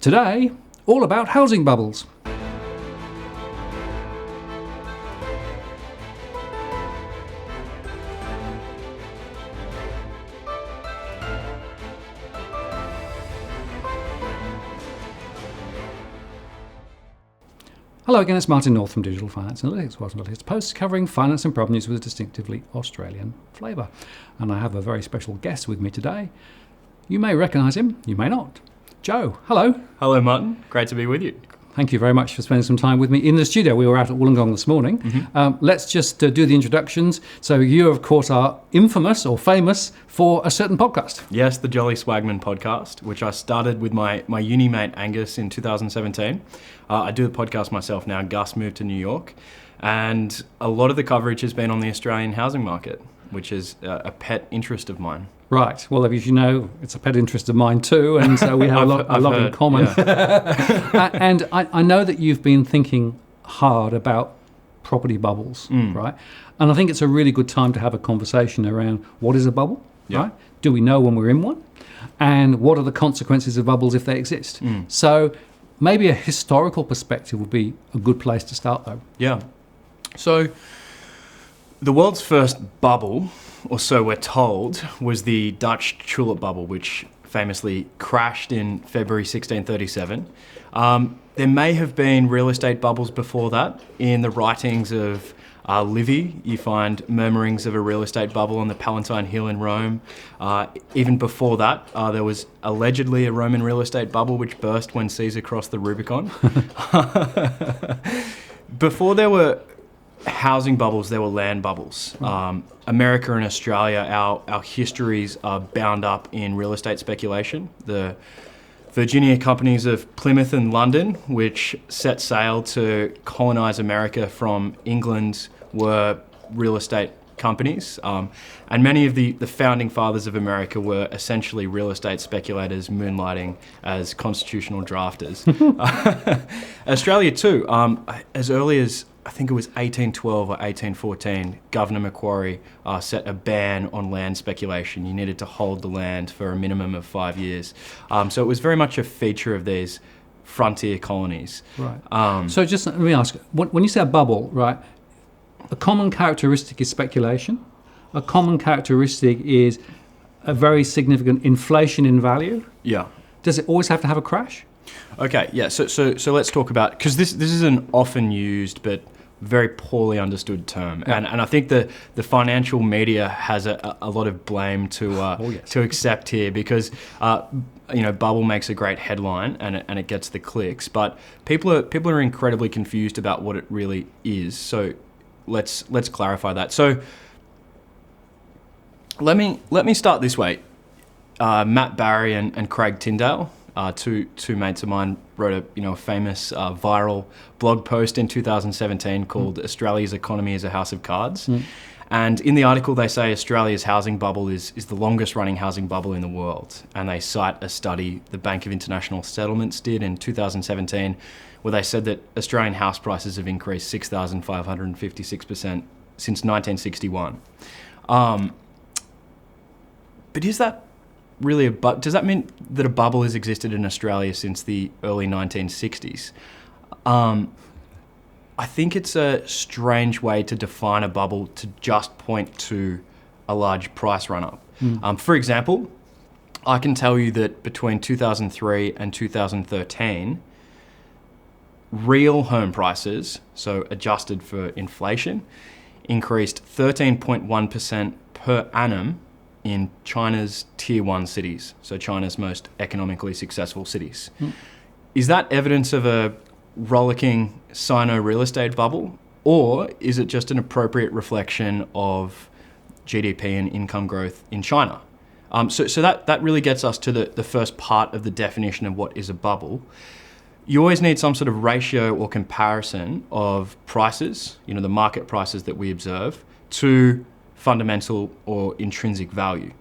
Today, all about housing bubbles. Hello again, it's Martin North from Digital Finance Analytics, What's on latest posts covering finance and property news with a distinctively Australian flavour. And I have a very special guest with me today. You may recognise him, you may not. Joe, hello. Hello, Martin. Great to be with you. Thank you very much for spending some time with me in the studio. We were out at Wollongong this morning. Mm-hmm. Let's just do the introductions. So you, of course, are infamous or famous for a certain podcast. Yes, the Jolly Swagman Podcast, which I started with my uni mate Angus in 2017. I do the podcast myself now. Gus moved to New York. And a lot of the coverage has been on the Australian housing market, which is a pet interest of mine. Right. Well, as you know, it's a pet interest of mine too, and so we have a lot in common. Yeah. And I know that you've been thinking hard about property bubbles, right? And I think it's a really good time to have a conversation around what is a bubble, right? Do we know when we're in one? And what are the consequences of bubbles if they exist? So maybe a historical perspective would be a good place to start, though. Yeah. So the world's first bubble, or so we're told, was the Dutch tulip bubble, which famously crashed in February 1637. There may have been real estate bubbles before that. In the writings of Livy, you find murmurings of a real estate bubble on the Palatine Hill in Rome. Even before that, there was allegedly a Roman real estate bubble which burst when Caesar crossed the Rubicon. Before there were housing bubbles, there were land bubbles. America and Australia, our histories are bound up in real estate speculation. The Virginia companies of Plymouth and London, which set sail to colonise America from England, were real estate companies. And many of the founding fathers of America were essentially real estate speculators moonlighting as constitutional drafters. Australia too, as early as I think it was 1812 or 1814, Governor Macquarie set a ban on land speculation. You needed to hold the land for a minimum of 5 years. So it was very much a feature of these frontier colonies. Right. So just let me ask, when you say a bubble, right, a common characteristic is speculation. A common characteristic is a very significant inflation in value. Yeah. Does it always have to have a crash? Okay, yeah, so let's talk about, because this is an often used but very poorly understood term, and I think the financial media has a lot of blame to accept here, because bubble makes a great headline and it gets the clicks, but people are incredibly confused about what it really is. So let's clarify that. So let me start this way. Matt Barry and Craig Tyndale, two mates of mine, wrote a famous viral blog post in 2017 called Australia's Economy is a House of Cards. And in the article they say Australia's housing bubble is the longest running housing bubble in the world. And they cite a study the Bank of International Settlements did in 2017 where they said that Australian house prices have increased 6,556% since 1961. But is that really does that mean that a bubble has existed in Australia since the early 1960s? I think it's a strange way to define a bubble to just point to a large price run-up. For example, I can tell you that between 2003 and 2013, real home prices, so adjusted for inflation, increased 13.1% per annum in China's tier 1 cities, so China's most economically successful cities. Is that evidence of a rollicking Sino real estate bubble, or is it just an appropriate reflection of GDP and income growth in China? So that really gets us to the first part of the definition of what is a bubble. You always need some sort of ratio or comparison of prices, the market prices that we observe, to fundamental or intrinsic value.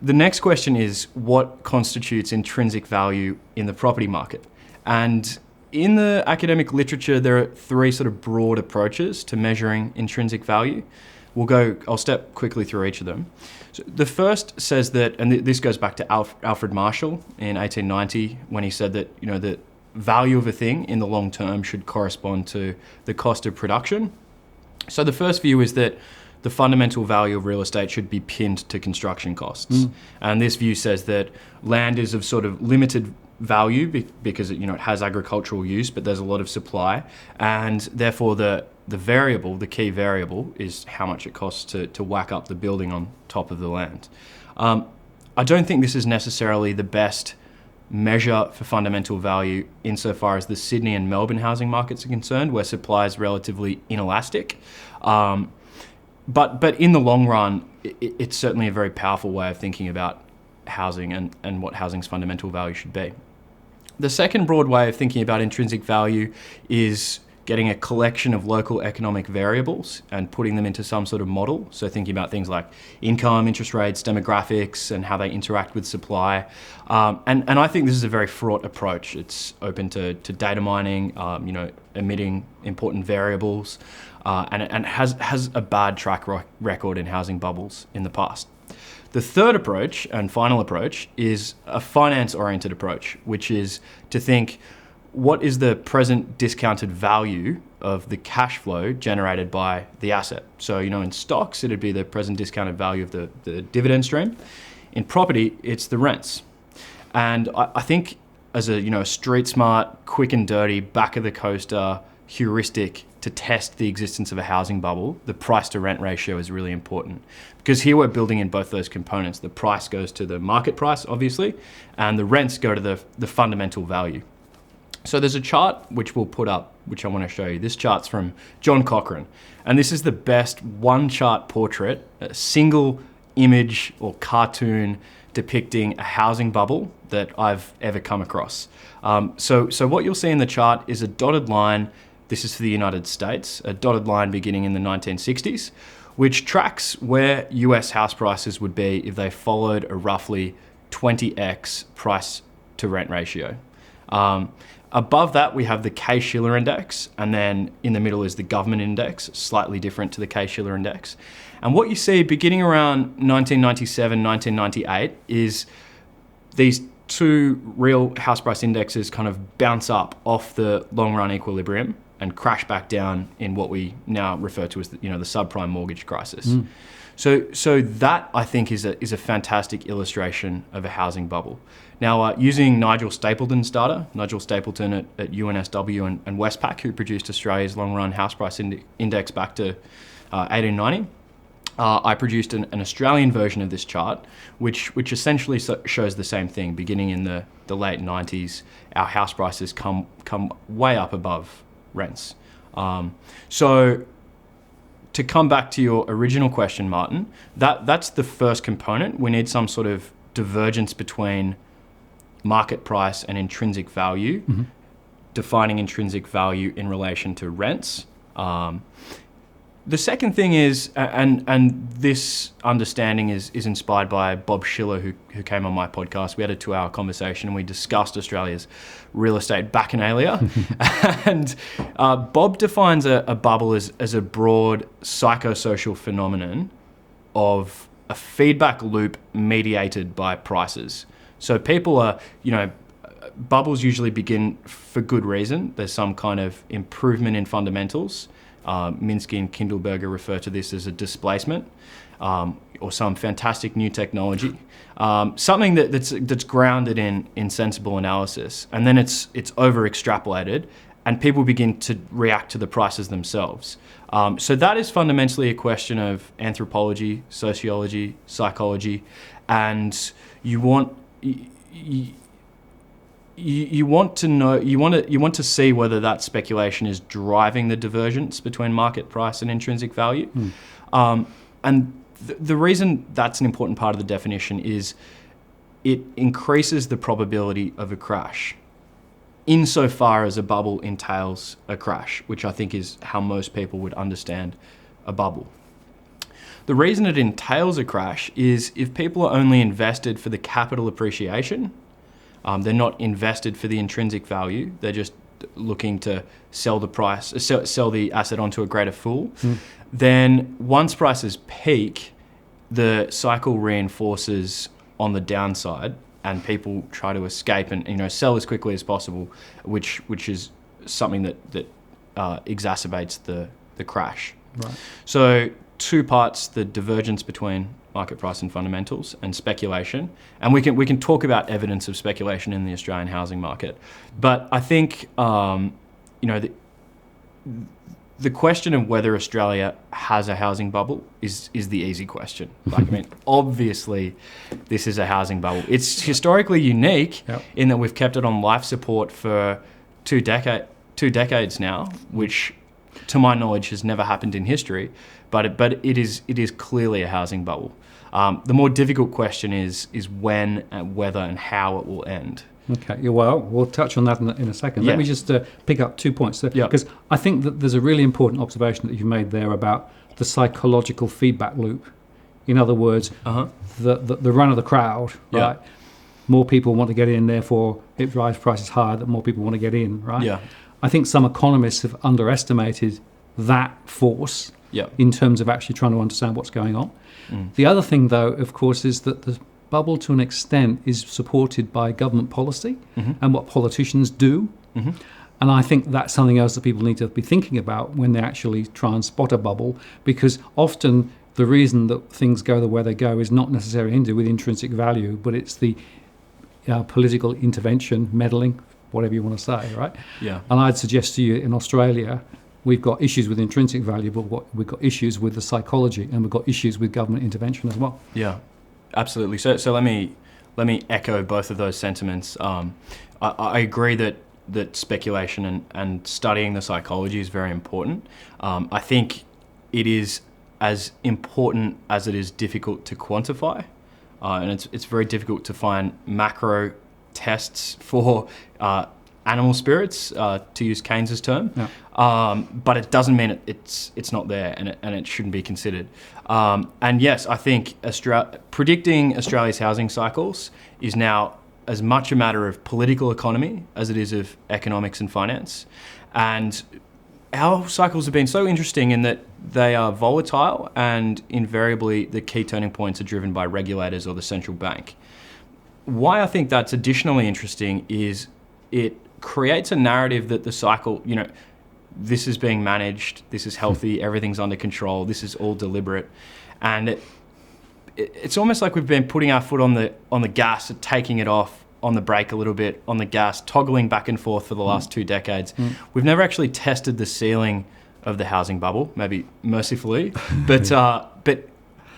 The next question is, what constitutes intrinsic value in the property market? And in the academic literature, there are three sort of broad approaches to measuring intrinsic value. I'll step quickly through each of them. So the first says that, and this goes back to Alfred Marshall in 1890, when he said that, the value of a thing in the long term should correspond to the cost of production. So the first view is that the fundamental value of real estate should be pinned to construction costs. And this view says that land is of sort of limited value because it has agricultural use, but there's a lot of supply, and therefore the key variable is how much it costs to whack up the building on top of the land. I don't think this is necessarily the best measure for fundamental value insofar as the Sydney and Melbourne housing markets are concerned, where supply is relatively inelastic. But in the long run, it's certainly a very powerful way of thinking about housing and what housing's fundamental value should be. The second broad way of thinking about intrinsic value is getting a collection of local economic variables and putting them into some sort of model. So thinking about things like income, interest rates, demographics, and how they interact with supply. And I think this is a very fraught approach. It's open to data mining, omitting important variables, and has a bad track record in housing bubbles in the past. The third approach and final approach is a finance-oriented approach, which is to think, what is the present discounted value of the cash flow generated by the asset? So, in stocks, it'd be the present discounted value of the dividend stream. In property, it's the rents. And I think as a street smart, quick and dirty, back of the coaster heuristic to test the existence of a housing bubble, the price to rent ratio is really important, because here we're building in both those components. The price goes to the market price, obviously, and the rents go to the fundamental value. So there's a chart which we'll put up, which I want to show you. This chart's from John Cochrane, and this is the best one chart portrait, a single image or cartoon depicting a housing bubble that I've ever come across. So what you'll see in the chart is a dotted line. This is for the United States, a dotted line beginning in the 1960s, which tracks where US house prices would be if they followed a roughly 20x price to rent ratio. Above that, we have the Case-Shiller index, and then in the middle is the government index, slightly different to the Case-Shiller index. And what you see beginning around 1997, 1998 is these two real house price indexes kind of bounce up off the long run equilibrium and crash back down in what we now refer to as the subprime mortgage crisis. So that, I think, is a fantastic illustration of a housing bubble. Now, using Nigel Stapleton's data, Nigel Stapleton at UNSW and Westpac, who produced Australia's long-run house price index back to 1890, I produced an Australian version of this chart, which essentially shows the same thing. Beginning in the late 90s, our house prices come way up above rents. So to come back to your original question, Martin, that's the first component. We need some sort of divergence between market price and intrinsic value, defining intrinsic value in relation to rents. The second thing is, and this understanding is inspired by Bob Schiller, who came on my podcast. We had a 2-hour conversation and we discussed Australia's real estate bacchanalia. And Bob defines a bubble as a broad psychosocial phenomenon of a feedback loop mediated by prices. So people are, bubbles usually begin for good reason. There's some kind of improvement in fundamentals. Minsky and Kindleberger refer to this as a displacement, or some fantastic new technology, something that's grounded in sensible analysis, and then it's over extrapolated, and people begin to react to the prices themselves. So that is fundamentally a question of anthropology, sociology, psychology, and you want to see whether that speculation is driving the divergence between market price and intrinsic value. And the reason that's an important part of the definition is it increases the probability of a crash insofar as a bubble entails a crash, which I think is how most people would understand a bubble. The reason it entails a crash is if people are only invested for the capital appreciation, they're not invested for the intrinsic value. They're just looking to sell the asset onto a greater fool, then once prices peak, the cycle reinforces on the downside, and people try to escape and sell as quickly as possible, which is something that exacerbates the crash. Right. So 2 parts: the divergence between market price and fundamentals, and speculation. And we can talk about evidence of speculation in the Australian housing market. But I think the question of whether Australia has a housing bubble is the easy question. Obviously, this is a housing bubble. It's historically unique in that we've kept it on life support for 2 decades now, which, to my knowledge, has never happened in history. But it is clearly a housing bubble. The more difficult question is when, and whether, and how it will end. Okay, well, we'll touch on that in a second. Yeah. Let me just pick up 2 points. Because I think that there's a really important observation that you've made there about the psychological feedback loop. In other words, the run of the crowd, right? More people want to get in, therefore it drives prices higher, that more people want to get in, right? Yeah. I think some economists have underestimated that force in terms of actually trying to understand what's going on. The other thing, though, of course, is that the bubble, to an extent, is supported by government policy and what politicians do. And I think that's something else that people need to be thinking about when they actually try and spot a bubble, because often the reason that things go the way they go is not necessarily to do with intrinsic value, but it's the political intervention, meddling, whatever you want to say, right? Yeah. And I'd suggest to you, in Australia, we've got issues with intrinsic value, but we've got issues with the psychology, and we've got issues with government intervention as well. Yeah, absolutely. So let me echo both of those sentiments. I agree that speculation and studying the psychology is very important. I think it is as important as it is difficult to quantify, and it's very difficult to find macro tests for animal spirits, to use Keynes's term. But it doesn't mean it's not there, and it shouldn't be considered. And yes, I think predicting Australia's housing cycles is now as much a matter of political economy as it is of economics and finance. And our cycles have been so interesting in that they are volatile, and invariably the key turning points are driven by regulators or the central bank. Why I think that's additionally interesting is it creates a narrative that the cycle, this is being managed, this is healthy, everything's under control, this is all deliberate. And it's almost like we've been putting our foot on the gas, taking it off, on the brake a little bit, on the gas, toggling back and forth for the last 2 decades. We've never actually tested the ceiling of the housing bubble, maybe mercifully, but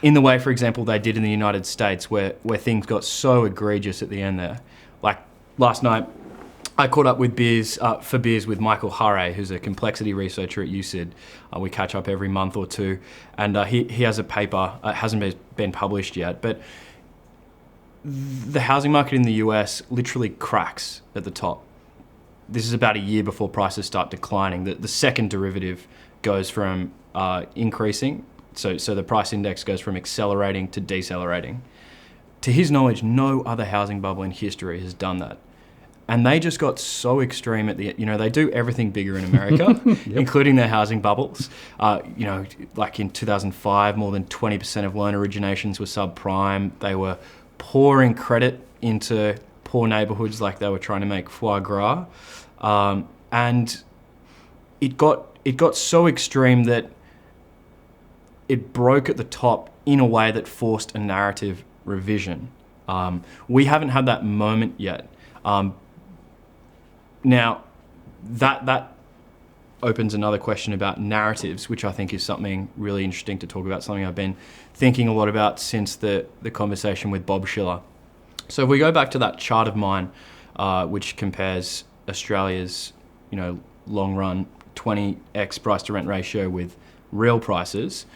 in the way, for example, they did in the United States, where things got so egregious at the end there. Like last night, I caught up with beers with Michael Harre, who's a complexity researcher at UCID. We catch up every month or two, and he has a paper. It hasn't been published yet, but the housing market in the US literally cracks at the top. This is about a year before prices start declining. The second derivative goes from increasing, so the price index goes from accelerating to decelerating. To his knowledge, no other housing bubble in history has done that. And they just got so extreme at they do everything bigger in America, including their housing bubbles. Like in 2005, more than 20% of loan originations were subprime. They were pouring credit into poor neighborhoods like they were trying to make foie gras. And it got so extreme that it broke at the top in a way that forced a narrative revision. We haven't had that moment yet. Now, that opens another question about narratives, which I think is something really interesting to talk about, something I've been thinking a lot about since the conversation with Bob Schiller. So if we go back to that chart of mine, which compares Australia's long run 20x price to rent ratio with real prices,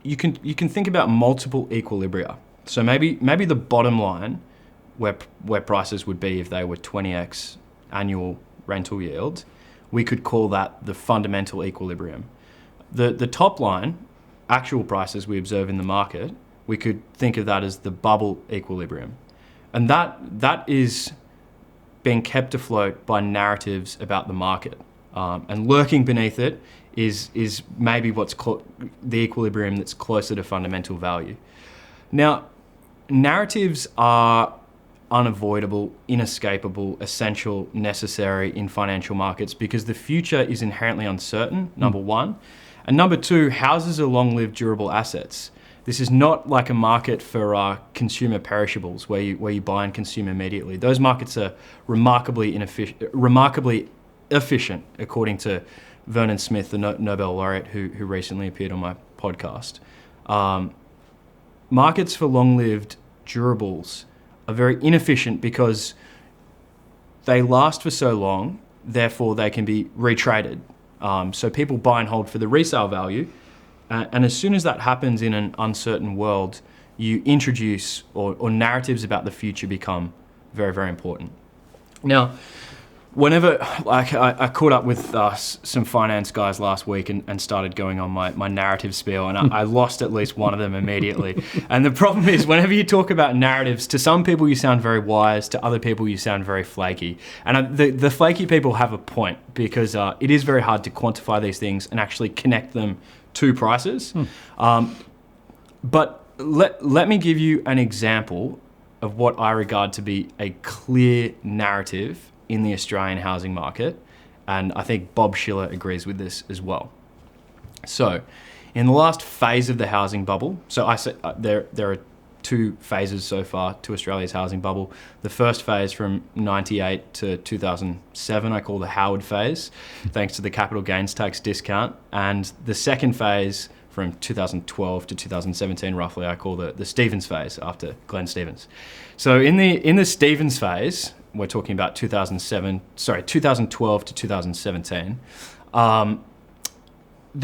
you can think about multiple equilibria. So maybe the bottom line, where prices would be if they were 20x annual rental yield, we could call that the fundamental equilibrium. The top line, actual prices we observe in the market, we could think of that as the bubble equilibrium. And that is being kept afloat by narratives about the market. And lurking beneath it is maybe what's the equilibrium that's closer to fundamental value. Now, narratives are unavoidable, inescapable, essential, necessary in financial markets because the future is inherently uncertain, number one. And number two, houses are long-lived, durable assets. This is not like a market for consumer perishables where you buy and consume immediately. Those markets are remarkably efficient, according to Vernon Smith, the Nobel laureate who recently appeared on my podcast. Markets for long-lived durables are very inefficient because they last for so long, therefore they can be retraded. So people buy and hold for the resale value. And as soon as that happens in an uncertain world, you introduce or narratives about the future become very, very important. Now, whenever I caught up with some finance guys last week and started going on my narrative spiel, and I lost at least one of them immediately. And the problem is, whenever you talk about narratives, to some people you sound very wise, to other people you sound very flaky. And the flaky people have a point because it is very hard to quantify these things and actually connect them to prices. But let me give you an example of what I regard to be a clear narrative in the Australian housing market, and I think Bob Schiller agrees with this as well. So, in the last phase of the housing bubble, so I say there are two phases so far to Australia's housing bubble. The first phase from 98 to 2007 I call the Howard phase, thanks to the capital gains tax discount, and the second phase from 2012 to 2017 roughly I call the Stevens phase after Glenn Stevens. So in the Stevens phase, we're talking about 2012 to 2017. The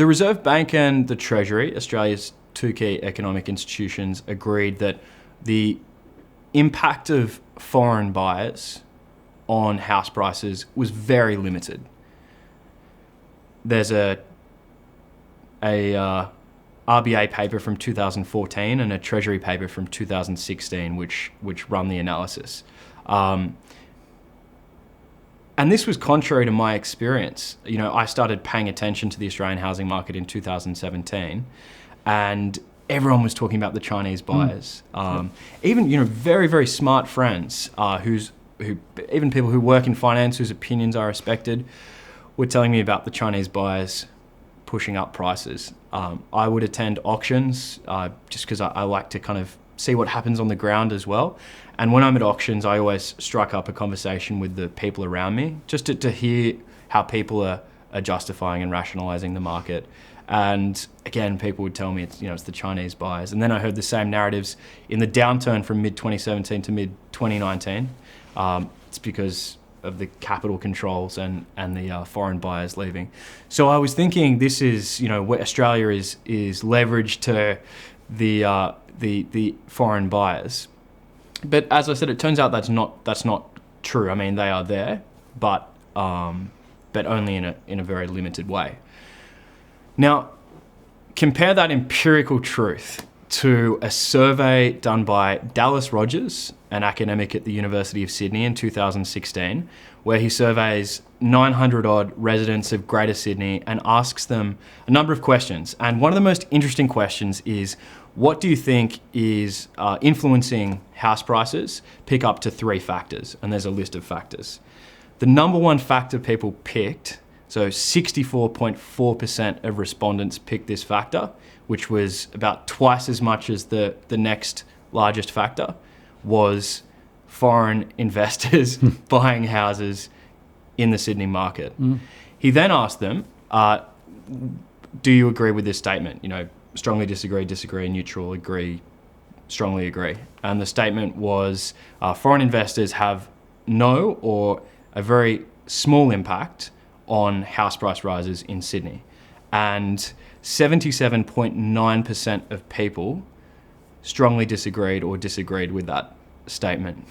Reserve Bank and the Treasury, Australia's two key economic institutions, agreed that the impact of foreign buyers on house prices was very limited. There's a RBA paper from 2014 and a Treasury paper from 2016 which run the analysis. And this was contrary to my experience. You know, I started paying attention to the Australian housing market in 2017, and everyone was talking about the Chinese buyers. Even, you know, very, very smart friends who even people who work in finance, whose opinions I respected, were telling me about the Chinese buyers pushing up prices. I would attend auctions just because I like to kind of see what happens on the ground as well. And when I'm at auctions, I always strike up a conversation with the people around me, just to hear how people are justifying and rationalizing the market. And again, people would tell me it's the Chinese buyers. And then I heard the same narratives in the downturn from mid-2017 to mid-2019. It's because of the capital controls and the foreign buyers leaving. So I was thinking this is, where Australia is leveraged to the foreign buyers. But as I said, it turns out that's not true. I mean, they are there, but only in a very limited way. Now, compare that empirical truth to a survey done by Dallas Rogers, an academic at the University of Sydney in 2016, where he surveys 900-odd residents of Greater Sydney and asks them a number of questions. And one of the most interesting questions is, what do you think is influencing house prices? Pick up to 3 factors, and there's a list of factors. The number one factor people picked, so 64.4% of respondents picked this factor, which was about twice as much as the next largest factor, was foreign investors buying houses in the Sydney market. He then asked them, do you agree with this statement? Strongly disagree, neutral, agree, strongly agree. And the statement was, foreign investors have no or a very small impact on house price rises in Sydney. And 77.9% of people strongly disagreed or disagreed with that statement.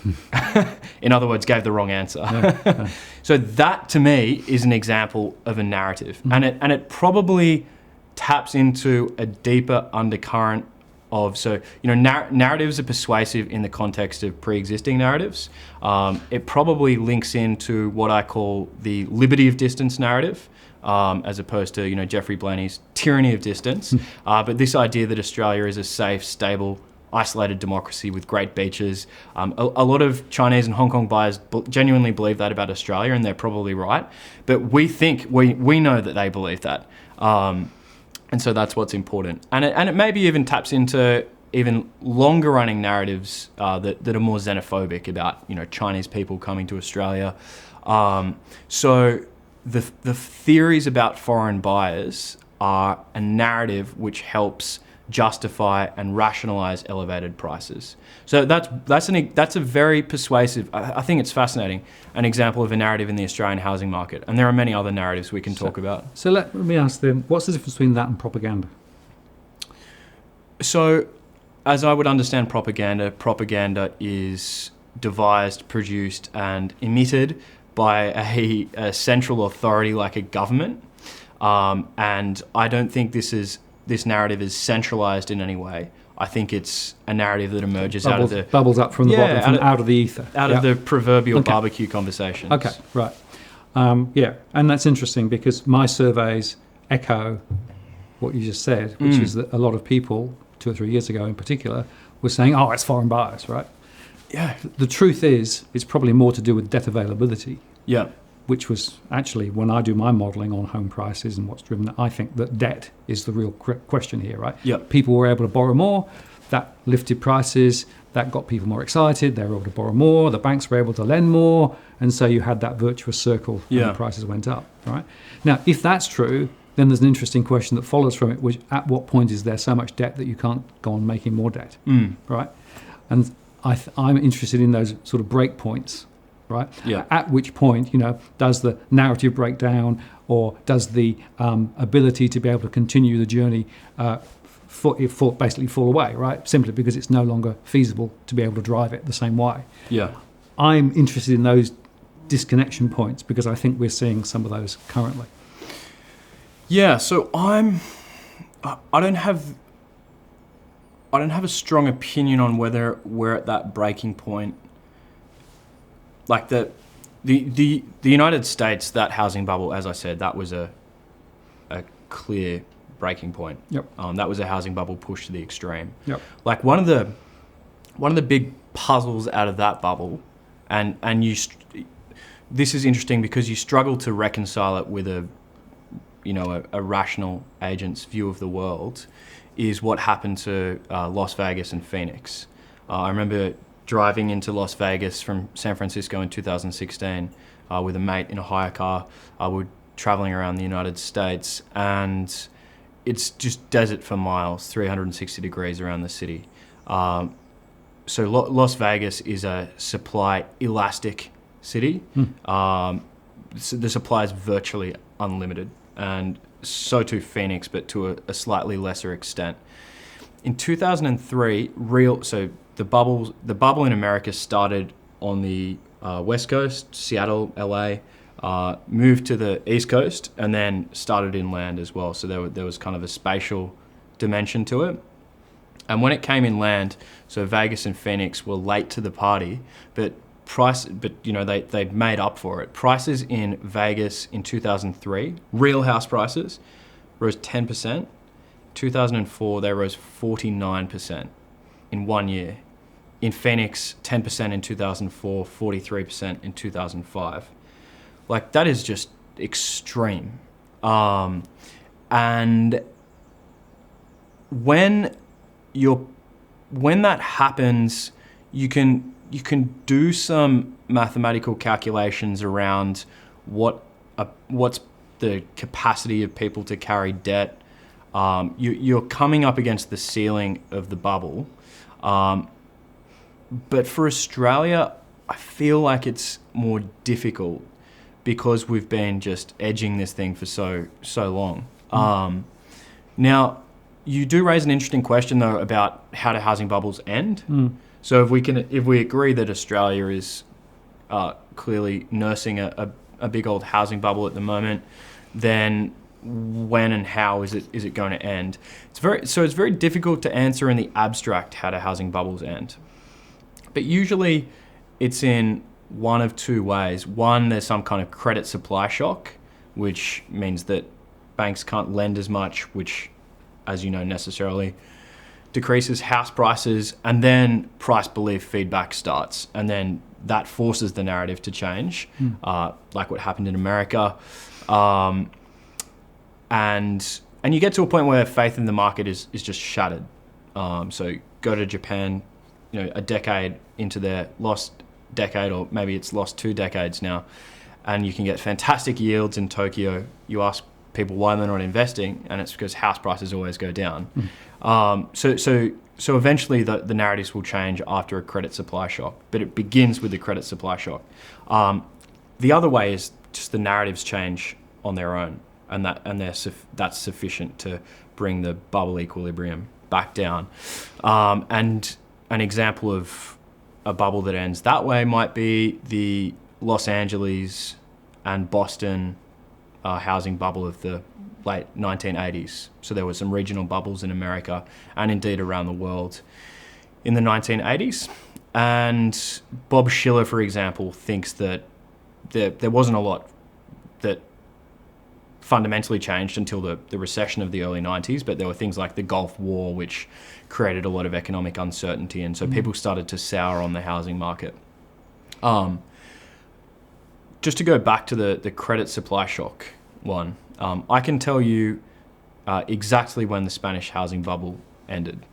In other words, gave the wrong answer. Yeah. So that to me is an example of a narrative. And it probably taps into a deeper undercurrent narratives are persuasive in the context of pre-existing narratives. It probably links into what I call the liberty of distance narrative, as opposed to Jeffrey Blaney's tyranny of distance. But this idea that Australia is a safe, stable, isolated democracy with great beaches. A lot of Chinese and Hong Kong buyers genuinely believe that about Australia, and they're probably right. But we know that they believe that. And so that's what's important. And it maybe even taps into even longer running narratives that are more xenophobic about Chinese people coming to Australia. So the theories about foreign buyers are a narrative which helps justify and rationalize elevated prices. So that's a very persuasive, I think it's fascinating, an example of a narrative in the Australian housing market. And there are many other narratives we can talk about. So let me ask them, what's the difference between that and propaganda? So as I would understand propaganda is devised, produced and emitted by a central authority like a government. And I don't think this narrative is centralized in any way. I think it's a narrative that emerges bubbles up from the bottom, out of the ether, out of the proverbial barbecue conversations. Okay, right. And that's interesting because my surveys echo what you just said, which is that a lot of people 2 or 3 years ago in particular were saying, "Oh, it's foreign buyers," right? Yeah. The truth is, it's probably more to do with debt availability. Yeah. Which was actually, when I do my modelling on home prices and what's driven that, I think that debt is the real question here, right? Yep. People were able to borrow more, that lifted prices, that got people more excited, they were able to borrow more, the banks were able to lend more, and so you had that virtuous circle and the prices went up, right? Now, if that's true, then there's an interesting question that follows from it, which at what point is there so much debt that you can't go on making more debt, right? And I'm interested in those sort of break points, right? Yeah. At which point, does the narrative break down, or does the ability to be able to continue the journey basically fall away, right? Simply because it's no longer feasible to be able to drive it the same way. Yeah. I'm interested in those disconnection points because I think we're seeing some of those currently. Yeah. So I don't have a strong opinion on whether we're at that breaking point. Like the United States, that housing bubble, as I said, that was a clear breaking point. Yep. That was a housing bubble pushed to the extreme. Yep. Like one of the big puzzles out of that bubble, and this is interesting because you struggle to reconcile it with a rational agent's view of the world, is what happened to Las Vegas and Phoenix. I remember driving into Las Vegas from San Francisco in 2016 with a mate in a hire car. We were traveling around the United States, and it's just desert for miles, 360 degrees around the city. So Las Vegas is a supply elastic city. So the supply is virtually unlimited, and so too Phoenix, but to a slightly lesser extent. In 2003, the bubble in America started on the West Coast, Seattle, LA, moved to the East Coast, and then started inland as well. So there was kind of a spatial dimension to it. And when it came inland, so Vegas and Phoenix were late to the party, but they made up for it. Prices in Vegas in 2003, real house prices, rose 10%. 2004, they rose 49% in 1 year. In Phoenix, 10% in 2004, 43% in 2005. Like, that is just extreme. And when that happens, you can do some mathematical calculations around what's the capacity of people to carry debt. You're coming up against the ceiling of the bubble. But for Australia, I feel like it's more difficult because we've been just edging this thing for so long. Now, you do raise an interesting question though about how do housing bubbles end. So if we agree that Australia is clearly nursing a big old housing bubble at the moment, then when and how is it going to end. It's very difficult to answer in the abstract how do housing bubbles end. But usually it's in one of two ways. One, there's some kind of credit supply shock, which means that banks can't lend as much, which, as you know, necessarily decreases house prices, and then price belief feedback starts, and then that forces the narrative to change, like what happened in America. And you get to a point where faith in the market is just shattered. So go to Japan, a decade into their lost decade, or maybe it's lost 2 decades now, and you can get fantastic yields in Tokyo. You ask people why they're not investing, and it's because house prices always go down. So eventually the narratives will change after a credit supply shock, but it begins with the credit supply shock. The other way is just the narratives change on their own, and that's sufficient to bring the bubble equilibrium back down. And an example of a bubble that ends that way might be the Los Angeles and Boston housing bubble of the late 1980s. So there were some regional bubbles in America and indeed around the world in the 1980s. And Bob Schiller, for example, thinks that there wasn't a lot that fundamentally changed until the recession of the early 90s, but there were things like the Gulf War, which created a lot of economic uncertainty, and so people started to sour on the housing market. Just to go back to the credit supply shock one, I can tell you exactly when the Spanish housing bubble ended,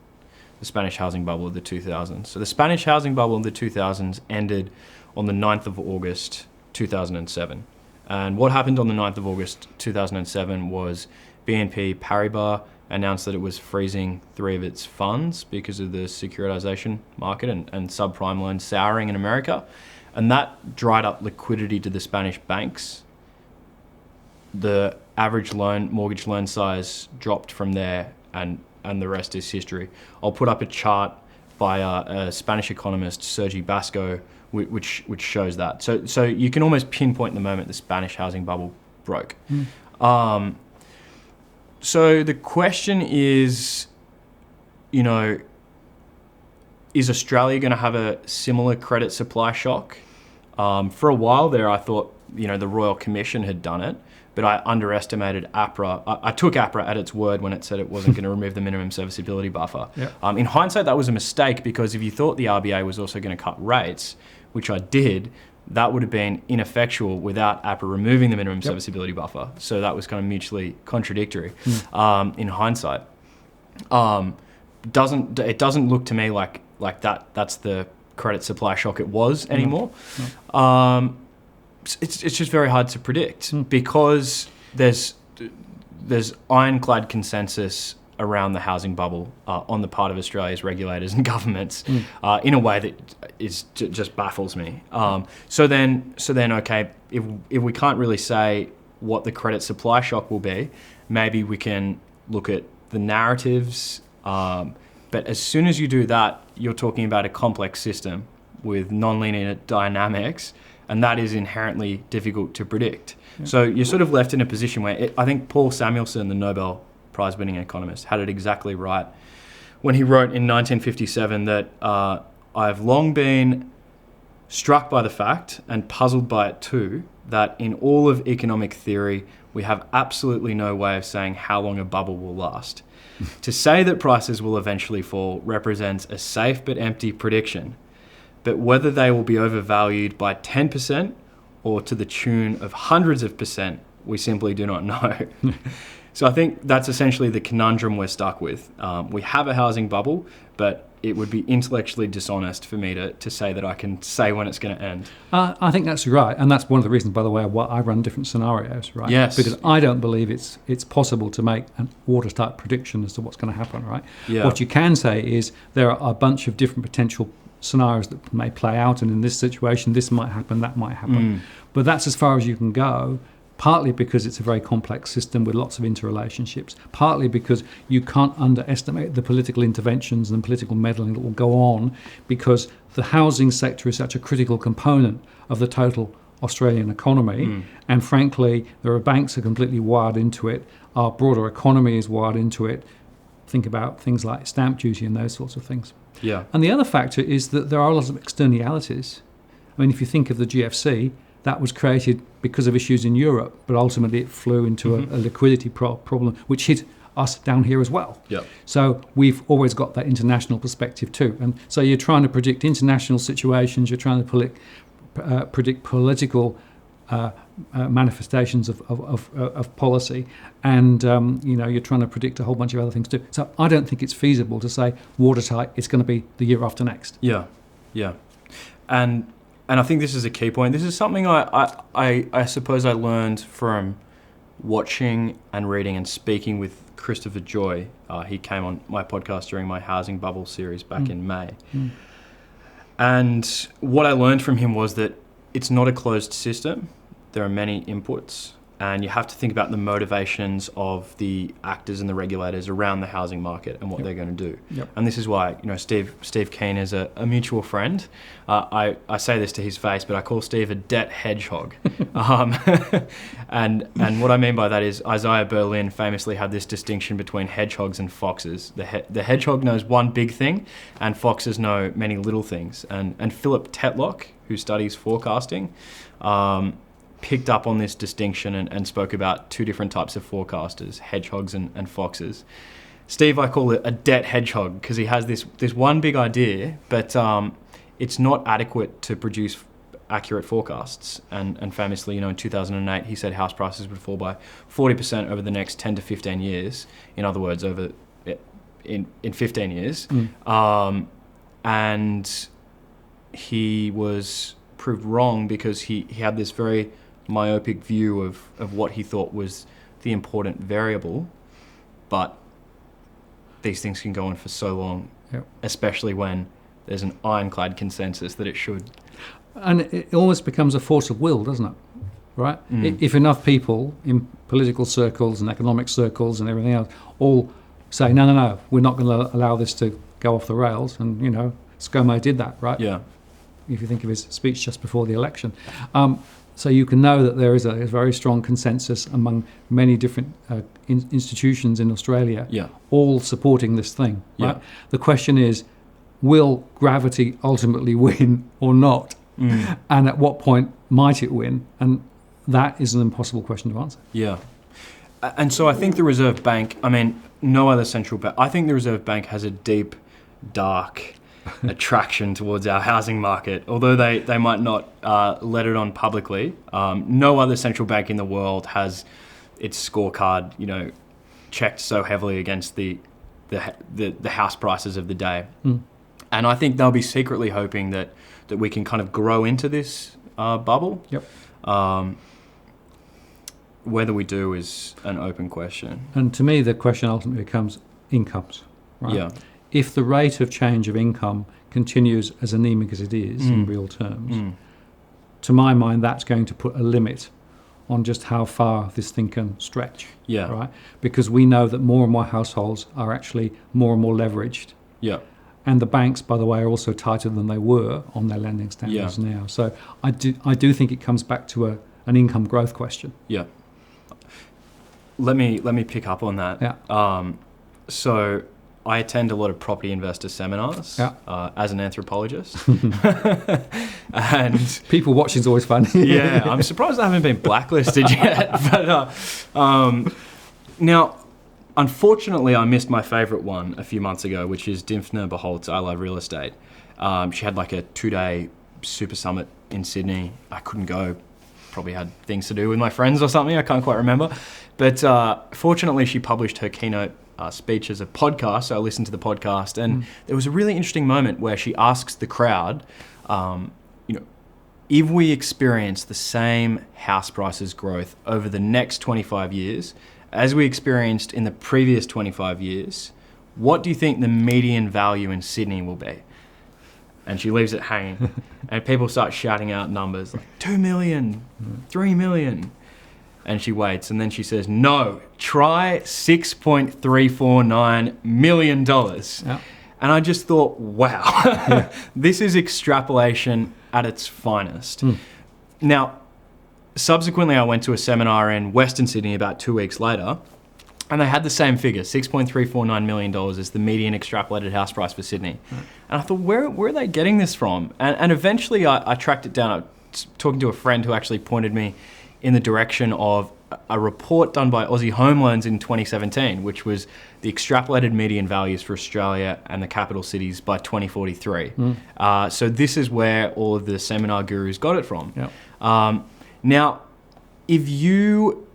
the Spanish housing bubble of the 2000s. So the Spanish housing bubble of the 2000s ended on the 9th of August 2007. And what happened on the 9th of August 2007 was BNP Paribas announced that it was freezing 3 of its funds because of the securitization market and subprime loans souring in America. And that dried up liquidity to the Spanish banks. The average mortgage loan size dropped from there, and the rest is history. I'll put up a chart by a Spanish economist, Sergi Basco, which shows that. So you can almost pinpoint the moment the Spanish housing bubble broke. So the question is, is Australia going to have a similar credit supply shock? For a while there, I thought, the Royal Commission had done it, but I underestimated APRA. I took APRA at its word when it said it wasn't going to remove the minimum serviceability buffer. Yep. In hindsight, that was a mistake, because if you thought the RBA was also going to cut rates, which I did, that would have been ineffectual without APRA removing the minimum serviceability buffer. So that was kind of mutually contradictory in hindsight. It doesn't look to me like that's the credit supply shock it was anymore. It's just very hard to predict because there's ironclad consensus around the housing bubble on the part of Australia's regulators and governments in a way that just baffles me. So then, okay, if we can't really say what the credit supply shock will be, maybe we can look at the narratives. But as soon as you do that, you're talking about a complex system with nonlinear dynamics, and that is inherently difficult to predict. Yeah. So you're sort of left in a position where I think Paul Samuelson, the Nobel Prize-winning economist, had it exactly right when he wrote in 1957 that I've long been struck by the fact, and puzzled by it too, that in all of economic theory, we have absolutely no way of saying how long a bubble will last. To say that prices will eventually fall represents a safe but empty prediction. But whether they will be overvalued by 10% or to the tune of hundreds of percent, we simply do not know. So I think that's essentially the conundrum we're stuck with. We have a housing bubble, but it would be intellectually dishonest for me to say that I can say when it's going to end. I think that's right. And that's one of the reasons, by the way, why I run different scenarios, right? Yes. Because I don't believe it's possible to make an watertight prediction as to what's going to happen, right? Yeah. What you can say is there are a bunch of different potential scenarios that may play out, and in this situation, this might happen, that might happen. But that's as far as you can go, partly because it's a very complex system with lots of interrelationships, partly because you can't underestimate the political interventions and political meddling that will go on, because the housing sector is such a critical component of the total Australian economy. And frankly, there are banks that are completely wired into it. Our broader economy is wired into it. Think about things like stamp duty and those sorts of things. Yeah. And the other factor is that there are a lot of externalities. I mean, if you think of the GFC, that was created because of issues in Europe, but ultimately it flew into a liquidity problem, which hit us down here as well. Yep. So we've always got that international perspective too. And so you're trying to predict international situations, you're trying to predict political manifestations of policy, and you're trying to predict a whole bunch of other things too. So I don't think it's feasible to say watertight it's going to be the year after next. Yeah, and I think this is a key point. This is something I suppose I learned from watching and reading and speaking with Christopher Joy. He came on my podcast during my housing bubble series back in May. And what I learned from him was that it's not a closed system. There are many inputs, and you have to think about the motivations of the actors and the regulators around the housing market and what they're going to do. Yep. And this is why, Steve Keen is a mutual friend. I say this to his face, but I call Steve a debt hedgehog. And what I mean by that is Isaiah Berlin famously had this distinction between hedgehogs and foxes. The hedgehog knows one big thing, and foxes know many little things. And Philip Tetlock, who studies forecasting, picked up on this distinction and spoke about two different types of forecasters, hedgehogs and foxes. Steve, I call it a debt hedgehog because he has this one big idea, but it's not adequate to produce accurate forecasts. And famously, in 2008, he said house prices would fall by 40% over the next 10 to 15 years. In other words, in 15 years. And he was proved wrong because he had this very myopic view of what he thought was the important variable, but these things can go on for so long, especially when there's an ironclad consensus that it should. And it almost becomes a force of will, doesn't it? Right? If enough people in political circles and economic circles and everything else all say, no, we're not going to allow this to go off the rails, and ScoMo did that, right? Yeah. If you think of his speech just before the election. So you can know that there is a very strong consensus among many different institutions in Australia, all supporting this thing. Right? The question is, will gravity ultimately win or not? And at what point might it win? And that is an impossible question to answer. Yeah. And so I think the Reserve Bank, no other central bank, I think the Reserve Bank has a deep, dark attraction towards our housing market, although they might not let it on publicly. No other central bank in the world has its scorecard, checked so heavily against the house prices of the day. And I think they'll be secretly hoping that we can kind of grow into this bubble. Whether we do is an open question. And to me, the question ultimately becomes incomes. Right? Yeah. If the rate of change of income continues as anemic as it is in real terms, to my mind, that's going to put a limit on just how far this thing can stretch. Yeah. Right? Because we know that more and more households are actually more and more leveraged. Yeah. And the banks, by the way, are also tighter than they were on their lending standards now. So I do think it comes back to an income growth question. Yeah. Let me pick up on that. Yeah. So I attend a lot of property investor seminars as an anthropologist. And people watching is always fun. Yeah, I'm surprised I haven't been blacklisted yet. But now, unfortunately, I missed my favourite one a few months ago, which is Dimfner Beholt's I Love Real Estate. She had like a 2-day super summit in Sydney. I couldn't go. Probably had things to do with my friends or something. I can't quite remember. But fortunately, she published her keynote speech as a podcast, so I listened to the podcast, and there was a really interesting moment where she asks the crowd, if we experience the same house prices growth over the next 25 years as we experienced in the previous 25 years, what do you think the median value in Sydney will be? And she leaves it hanging, and people start shouting out numbers like 2 million, 3 million. And she waits, and then she says, no, try $6.349 million. Yeah. And I just thought, wow, this is extrapolation at its finest. Now, subsequently, I went to a seminar in Western Sydney about 2 weeks later, and they had the same figure, $6.349 million is the median extrapolated house price for Sydney. Right. And I thought, where are they getting this from? And eventually I tracked it down. I was talking to a friend who actually pointed me in the direction of a report done by Aussie Home Loans in 2017, which was the extrapolated median values for Australia and the capital cities by 2043. So this is where all of the seminar gurus got it from. Yep. Now, if you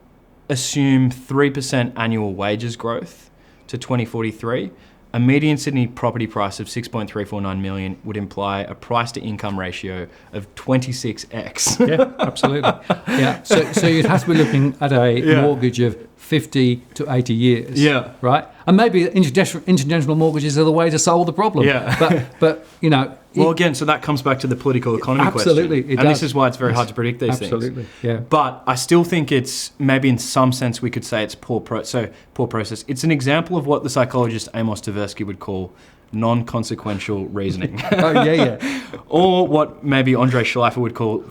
assume 3% annual wages growth to 2043, a median Sydney property price of $6.349 million would imply a price to income ratio of 26x. Yeah, absolutely. Yeah. So you'd have to be looking at a mortgage of 50 to 80 years. Yeah. Right? And maybe intergenerational mortgages are the way to solve the problem. Yeah. But you know. Well, again, so that comes back to the political economy question. Absolutely. And this is why it's very hard to predict these things. Absolutely. Yeah. But I still think it's, maybe in some sense we could say it's poor process. It's an example of what the psychologist Amos Tversky would call non-consequential reasoning. Oh, yeah. Or what maybe Andre Schleifer would call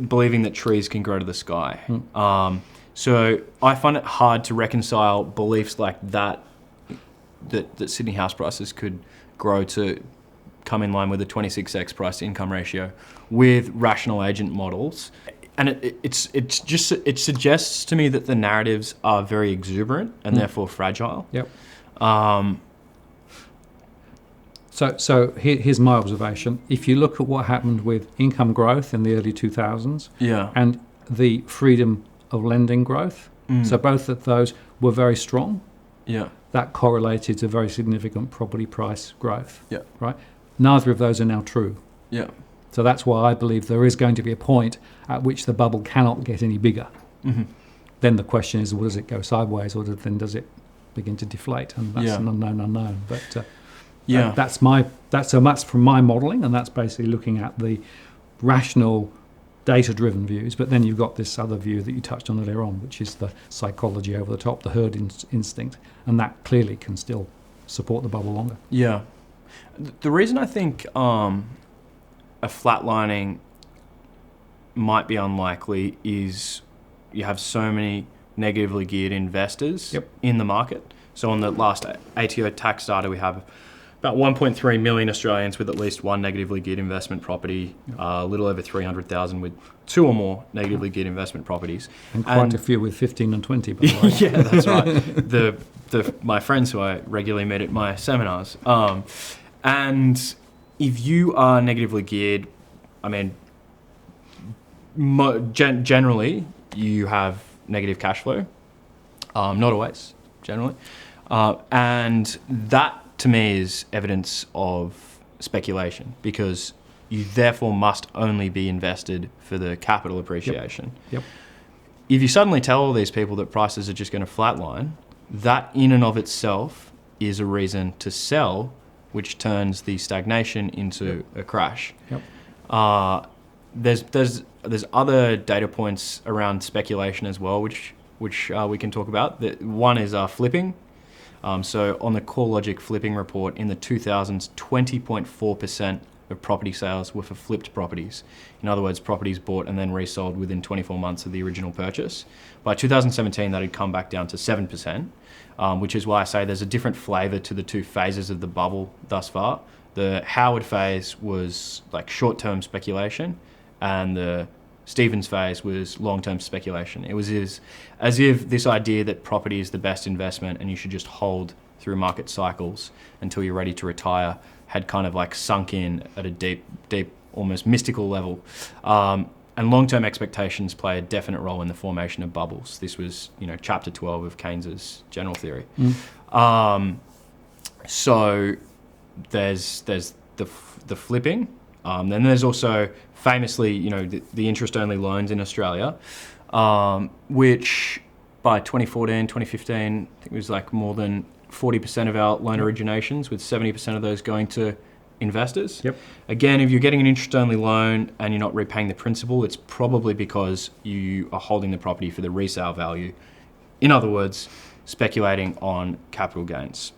believing that trees can grow to the sky. So I find it hard to reconcile beliefs like that Sydney house prices could grow to come in line with a 26x price to income ratio with rational agent models. And it suggests to me that the narratives are very exuberant and therefore fragile. Yep. So here's my observation. If you look at what happened with income growth in the early 2000s and the freedom of lending growth, so both of those were very strong. Yeah. That correlated to very significant property price growth. Yeah. Right? Neither of those are now true. Yeah. So that's why I believe there is going to be a point at which the bubble cannot get any bigger. Then the question is, well, does it go sideways or then does it begin to deflate? And that's an unknown. But that's from my modelling, and that's basically looking at the rational, data-driven views. But then you've got this other view that you touched on earlier on, which is the psychology over the top, the herd instinct, and that clearly can still support the bubble longer. Yeah. The reason I think a flatlining might be unlikely is you have so many negatively geared investors in the market. So on the last ATO tax data, we have about 1.3 million Australians with at least one negatively geared investment property, a little over 300,000 with two or more negatively geared investment properties. And quite a few with 15 and 20, by the way. Yeah, that's right. My friends who I regularly meet at my seminars. And if you are negatively geared, I mean, generally you have negative cash flow. Not always, generally. And that, to me, is evidence of speculation, because you therefore must only be invested for the capital appreciation. Yep. If you suddenly tell all these people that prices are just going to flatline, that in and of itself is a reason to sell, which turns the stagnation into a crash. Yep. There's other data points around speculation as well, which we can talk about. One is flipping. So on the CoreLogic flipping report in the 2000s, 20.4% of property sales were for flipped properties. In other words, properties bought and then resold within 24 months of the original purchase. By 2017, that had come back down to 7%, which is why I say there's a different flavour to the two phases of the bubble thus far. The Howard phase was like short-term speculation, and the Stevens phase was long-term speculation. It was as if this idea that property is the best investment and you should just hold through market cycles until you're ready to retire had kind of like sunk in at a deep, almost mystical level. And long-term expectations play a definite role in the formation of bubbles. This was, chapter 12 of Keynes's general theory. So there's the flipping. Then there's also famously, the interest-only loans in Australia, which by 2014, 2015, I think it was like more than 40% of our loan originations, with 70% of those going to investors. Yep. Again, if you're getting an interest-only loan and you're not repaying the principal, it's probably because you are holding the property for the resale value. In other words, speculating on capital gains.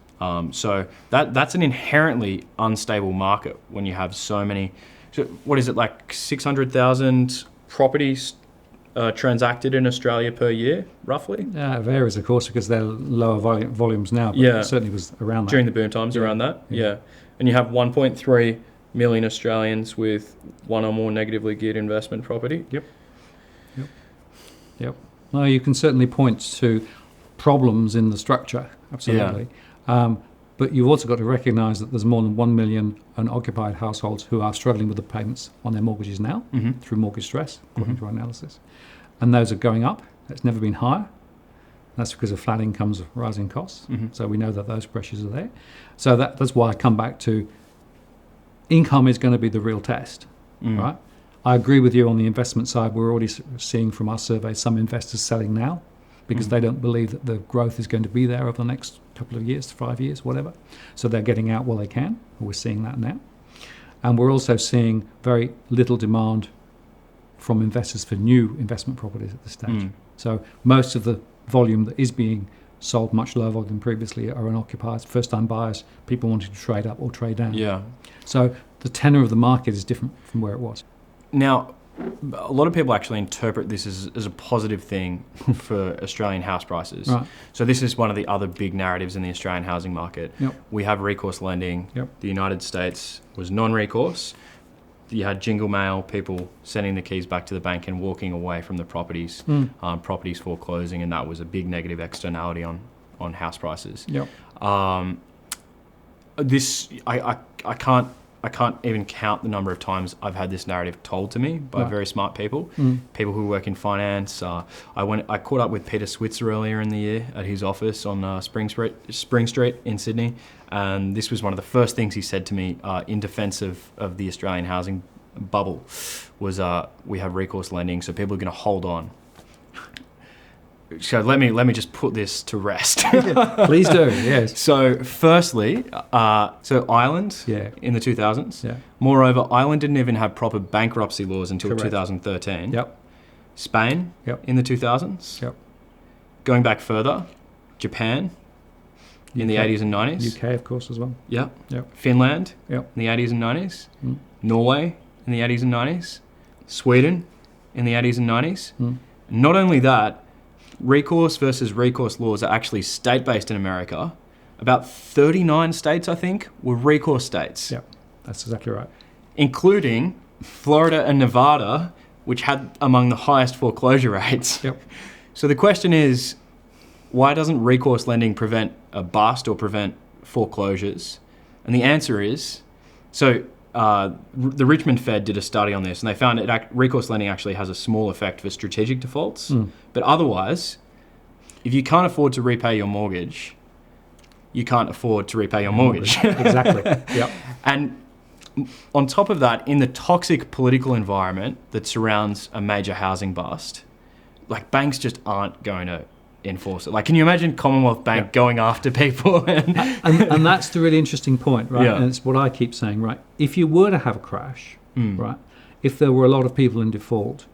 So that's an inherently unstable market when you have so many. So what is it, like 600,000 properties transacted in Australia per year, roughly? It varies, of course, because they're lower volumes now, but it certainly was around that. During the boom times, around that, yeah. And you have 1.3 million Australians with one or more negatively geared investment property. Yep. Well, you can certainly point to problems in the structure, absolutely. Yeah. But you've also got to recognise that there's more than 1 million unoccupied households who are struggling with the payments on their mortgages now through mortgage stress, according to our analysis. And those are going up. It's never been higher. That's because of flat incomes, rising costs. So we know that those pressures are there. So that's why I come back to income is going to be the real test, right? I agree with you on the investment side. We're already seeing from our survey some investors selling now because they don't believe that the growth is going to be there over the next couple of years, 5 years, whatever. So they're getting out while they can. We're seeing that now. And we're also seeing very little demand from investors for new investment properties at this stage. So most of the volume that is being sold, much lower volume than previously, are unoccupied, first-time buyers, people wanting to trade up or trade down. Yeah. So the tenor of the market is different from where it was. Now, a lot of people actually interpret this as a positive thing for Australian house prices. Right. So this is one of the other big narratives in the Australian housing market. Yep. We have recourse lending. Yep. The United States was non-recourse. You had jingle mail, people sending the keys back to the bank and walking away from the properties, properties foreclosing, and that was a big negative externality on house prices. Yep. I can't even count the number of times I've had this narrative told to me by very smart people, people who work in finance. I caught up with Peter Switzer earlier in the year at his office on Spring Street in Sydney, and this was one of the first things he said to me in defence of the Australian housing bubble was we have recourse lending, so people are going to hold on. So let me just put this to rest. Please do, yes. So firstly, Ireland in the 2000s. Yeah. Moreover, Ireland didn't even have proper bankruptcy laws until Correct. 2013. Yep. Spain in the 2000s. Yep. Going back further, Japan in the 80s and 90s. UK, of course, as well. Yep. Yep. Finland Yep. in the 80s and 90s. Norway in the 80s and 90s. Sweden in the 80s and 90s. Not only that, recourse versus recourse laws are actually state-based in America. About 39 states, I think, were recourse states. Yeah, that's exactly right. Including Florida and Nevada, which had among the highest foreclosure rates. Yep. So the question is, why doesn't recourse lending prevent a bust or prevent foreclosures? And the answer is, the Richmond Fed did a study on this, and they found recourse lending actually has a small effect for strategic defaults. But otherwise, if you can't afford to repay your mortgage, you can't afford to repay your mortgage. Exactly. Yep. And on top of that, in the toxic political environment that surrounds a major housing bust, like banks just aren't going to enforce it. Like, can you imagine Commonwealth Bank going after people? And that's the really interesting point, right? Yeah. And it's what I keep saying, right? If you were to have a crash, right? If there were a lot of people in default,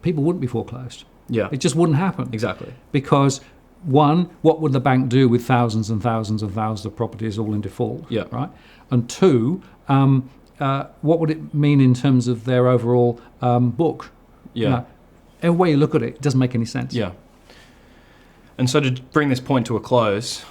people wouldn't be foreclosed. Yeah. It just wouldn't happen. Exactly. Because one, what would the bank do with thousands and thousands and thousands of properties all in default? Yeah. Right. And two, what would it mean in terms of their overall book? Yeah. Every way you look at it, it doesn't make any sense. Yeah. And so to bring this point to a close,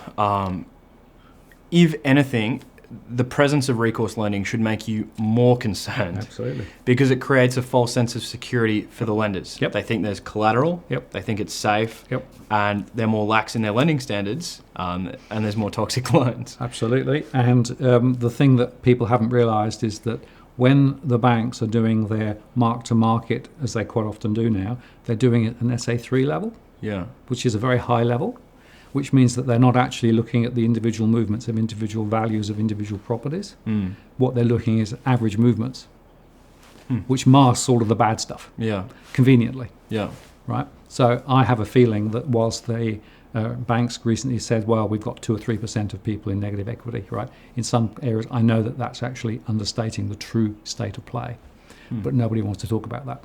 if anything, the presence of recourse lending should make you more concerned. Absolutely. Because it creates a false sense of security for the lenders. Yep. They think there's collateral. Yep. They think it's safe. Yep. And they're more lax in their lending standards, and there's more toxic loans. Absolutely. And the thing that people haven't realised is that when the banks are doing their mark-to-market, as they quite often do now, they're doing it at an SA3 level. Yeah. Which is a very high level, which means that they're not actually looking at the individual movements of individual values of individual properties. What they're looking is average movements, which masks all of the bad stuff. Yeah. Conveniently. Yeah. Right. So I have a feeling that whilst the banks recently said, well, we've got 2 or 3% of people in negative equity, right? In some areas, I know that that's actually understating the true state of play, but nobody wants to talk about that.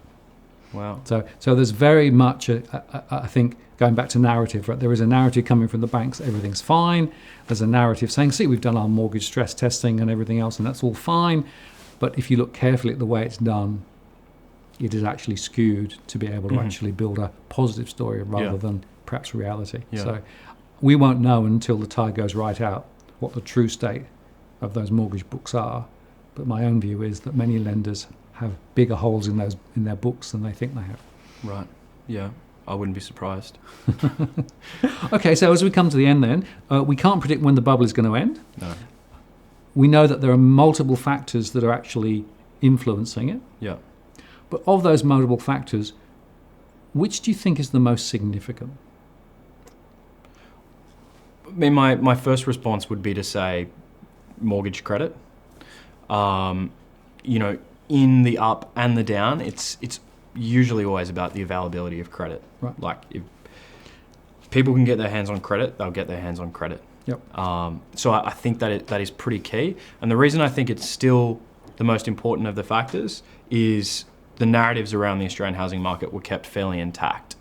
Wow. So there's very much, I think, going back to narrative, right? There is a narrative coming from the banks that everything's fine. There's a narrative saying, see, we've done our mortgage stress testing and everything else, and that's all fine. But if you look carefully at the way it's done, it is actually skewed to be able to actually build a positive story rather than perhaps reality. Yeah. So we won't know until the tide goes right out what the true state of those mortgage books are. But my own view is that many lenders have bigger holes in their books than they think they have. Right. Yeah. I wouldn't be surprised. Okay, so as we come to the end then, we can't predict when the bubble is going to end. No. We know that there are multiple factors that are actually influencing it. Yeah. But of those multiple factors, which do you think is the most significant? I mean, my first response would be to say mortgage credit. You know, in the up and the down, it's usually always about the availability of credit. Right. Like, if people can get their hands on credit, they'll get their hands on credit. Yep. So I think that is pretty key. And the reason I think it's still the most important of the factors is the narratives around the Australian housing market were kept fairly intact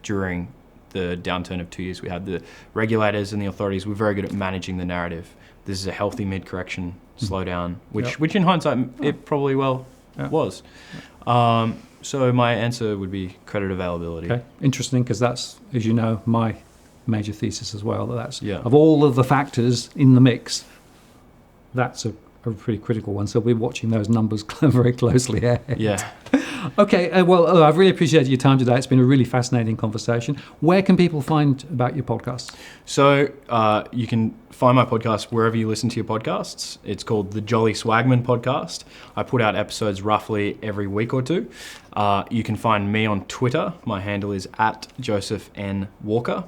during the downturn of 2 years. We had the regulators and the authorities were very good at managing the narrative. This is a healthy mid-correction slowdown, which in hindsight it probably was. So my answer would be credit availability. Okay, interesting, because that's, as you know, my major thesis as well. That's of all of the factors in the mix, that's a pretty critical one. So we're watching those numbers very closely. Yeah. Okay, well, I've really appreciated your time today. It's been a really fascinating conversation. Where can people find about your podcast? So you can find my podcast wherever you listen to your podcasts. It's called the Jolly Swagman Podcast. I put out episodes roughly every week or two. You can find me on Twitter. My handle is @JosephNWalker.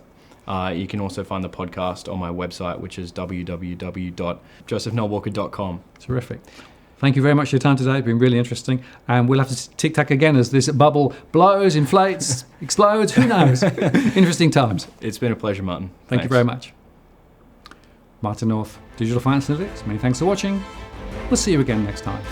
You can also find the podcast on my website, which is www.josephnwalker.com. Terrific. Thank you very much for your time today. It's been really interesting. And we'll have to tic-tac again as this bubble blows, inflates, explodes. Who knows? Interesting times. It's been a pleasure, Martin. Thank you very much. Martin North, Digital Finance Analytics. Many thanks for watching. We'll see you again next time.